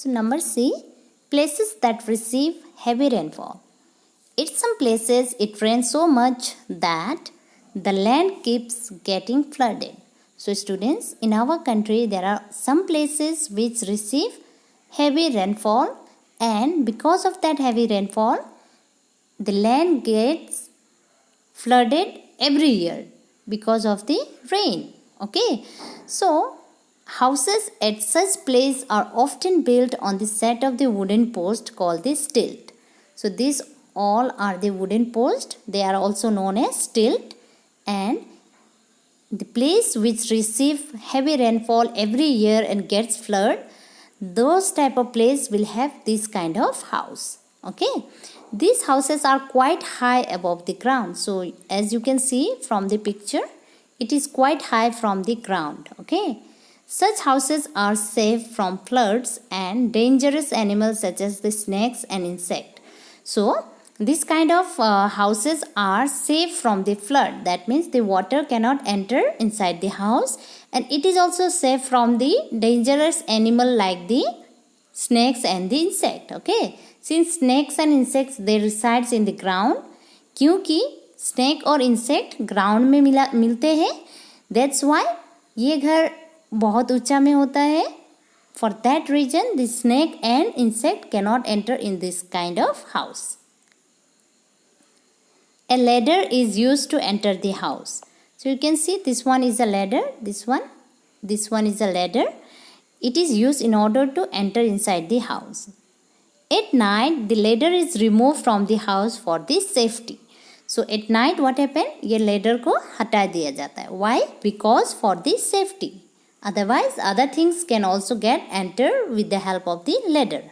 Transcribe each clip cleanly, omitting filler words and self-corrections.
So number C, places that receive heavy rainfall. In some places it rains so much that the land keeps getting flooded. So students, in our country there are some places which receive heavy rainfall, and because of that heavy rainfall the land gets flooded every year because of the rain. Okay, so houses at such place are often built on the set of the wooden post called the stilt. So these all are the wooden post, they are also known as stilt, and the place which receive heavy rainfall every year and gets flood, those type of place will have this kind of house. Okay, these houses are quite high above the ground. So as you can see from the picture, it is quite high from the ground. Okay, such houses are safe from floods and dangerous animals such as the snakes and insects. So this kind of houses are safe from the flood. That means the water cannot enter inside the house, and it is also safe from the dangerous animal like the snakes and the insect. Okay, since snakes and insects they resides in the ground, क्योंकि snake और insect ground में मिलते हैं, that's why ये घर बहुत ऊंचा में होता है. For that reason the snake and insect cannot enter in this kind of house. A ladder is used to enter the house. So you can see this one is a ladder, this one is a ladder. It is used in order to enter inside the house. At night the ladder is removed from the house for the safety. So at night what happen? ये ladder को हटा दिया जाता है. Why? Because for the safety. Otherwise other things can also get enter with the help of the ladder.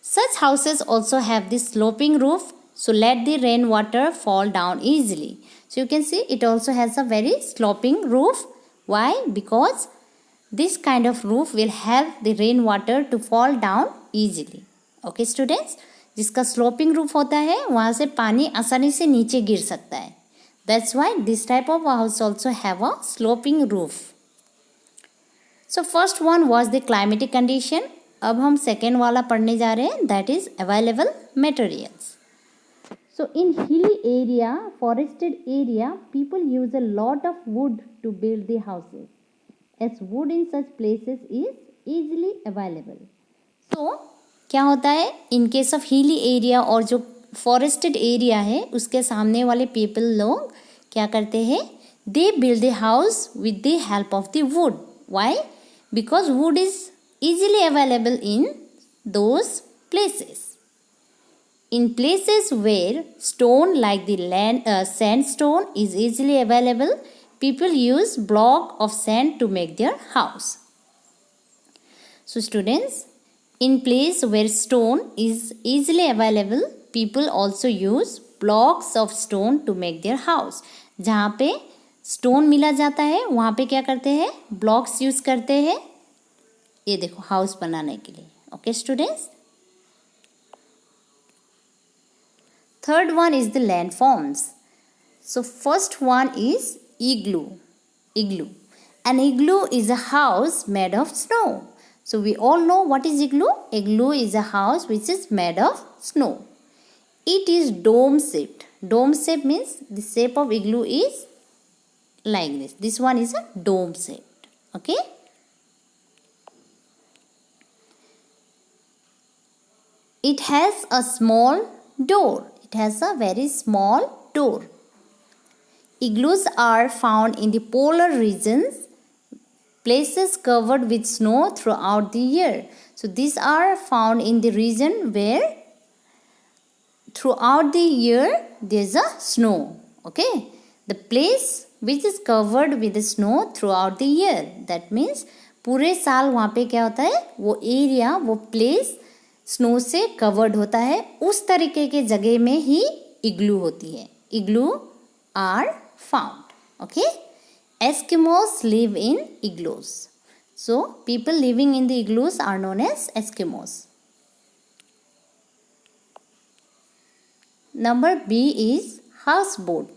Such houses also have the sloping roof, so let the rainwater fall down easily. So you can see it also has a very sloping roof. Why? Because this kind of roof will help the rainwater to fall down easily. Okay students, जिसका sloping roof होता है वहाँ से पानी आसानी से नीचे गिर सकता है. That's why this type of house also have a sloping roof. So first one was the climatic condition. अब हम second वाला पढ़ने जा रहे हैं, that is available materials. So in hilly area, forested area, people use a lot of wood to build the houses, as wood in such places is easily available. So क्या होता है, in case of hilly area और जो forested area है उसके सामने वाले people लोग क्या करते हैं, they build the house with the help of the wood. Why? Because wood is easily available in those places. In places where stone like the sandstone is easily available, people use block of sand to make their house. So students, in place where stone is easily available, people also use blocks of stone to make their house. जहाँ पे stone मिला जाता है वहाँ पे क्या करते हैं, blocks use करते हैं, ये देखो house बनाने के लिए. Okay students. Third one is the landforms. So first one is igloo. An igloo is a house made of snow. So we all know what is igloo. Igloo is a house which is made of snow. It is dome shaped. Dome shape means the shape of igloo is like this. This one is a dome shaped. Okay. It has a small door. It has a very small door. Igloos are found in the polar regions, places covered with snow throughout the year. So these are found in the region where throughout the year there is a snow. Okay, the place which is covered with the snow throughout the year. That means पूरे साल वहाँ पे क्या होता है, वो area, वो place snow से कवर्ड होता है. उस तरीके के जगह में ही इग्लू होती है. Igloo are found. Okay, Eskimos live in igloos. So people living in the igloos are known as Eskimos. Number B is houseboat.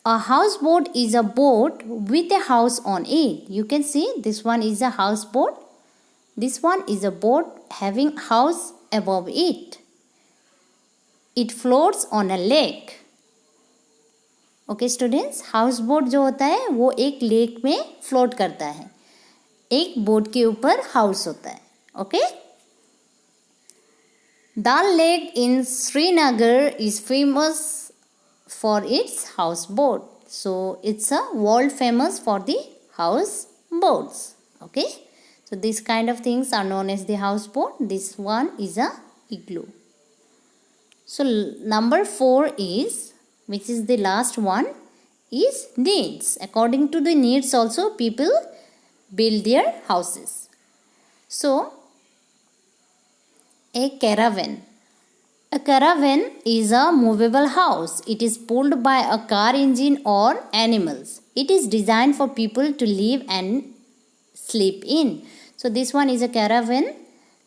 A houseboat is a boat with a house on it. You can see this one is a houseboat. This one is a boat having house above it. It floats on a lake. Okay students, house boat जो होता है वो एक lake में float करता है. एक boat के ऊपर हाउस होता है. Okay. Dal Lake in Srinagar is famous for its houseboat. So it's a world famous for the houseboats. Okay. So these kind of things are known as the houseboat. This one is a igloo. So number 4 is, which is the last one, is needs. According to the needs also people build their houses. So a caravan. A caravan is a movable house. It is pulled by a car engine or animals. It is designed for people to live and sleep in. So this one is a caravan.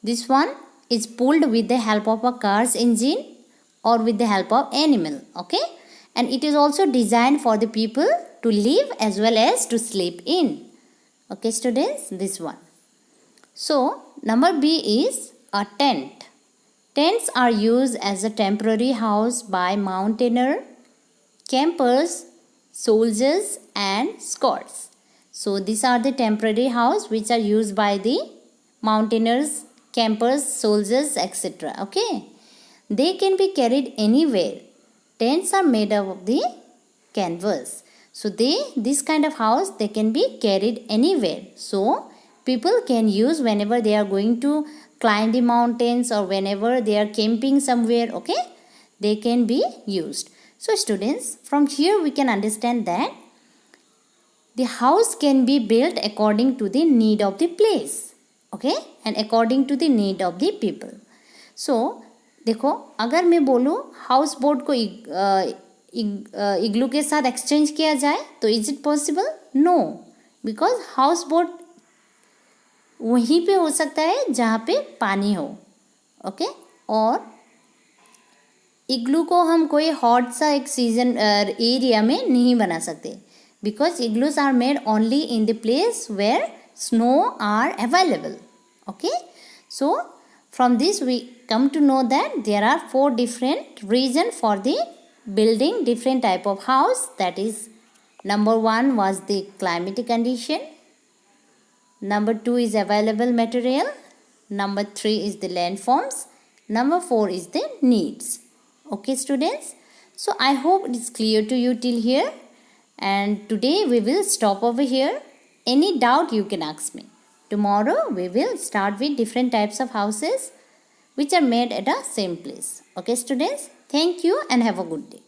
This one is pulled with the help of a car's engine or with the help of animal. Okay. And it is also designed for the people to live as well as to sleep in. Okay students, this one. So number B is a tent. Tents are used as a temporary house by mountaineer, campers, soldiers and scouts. So these are the temporary house which are used by the mountaineers, campers, soldiers, etc. Okay. They can be carried anywhere. Tents are made of the canvas. So this kind of house they can be carried anywhere. So people can use whenever they are going to climb the mountains or whenever they are camping somewhere. Okay, they can be used. So students, from here we can understand that the house can be built according to the need of the place. Okay, and according to the need of the people. So देखो, अगर मैं बोलूँ house boat को इग्लू के साथ exchange किया जाए तो is it possible? No, because houseboat वहीं पे हो सकता है जहाँ पे पानी हो. ओके. और इग्लू को हम कोई हॉट सा एक सीजन एरिया में नहीं बना सकते, because igloos are made only in the place where snow are available. Okay. So from this we come to know that there are 4 different reasons for the building different type of house. That is, number 1 was the climatic condition, number 2 is available material, number 3 is the landforms, number 4 is the needs. Okay students, so I hope it is clear to you till here, and today we will stop over here. Any doubt you can ask me. Tomorrow we will start with different types of houses which are made at a same place. Okay students, thank you and have a good day.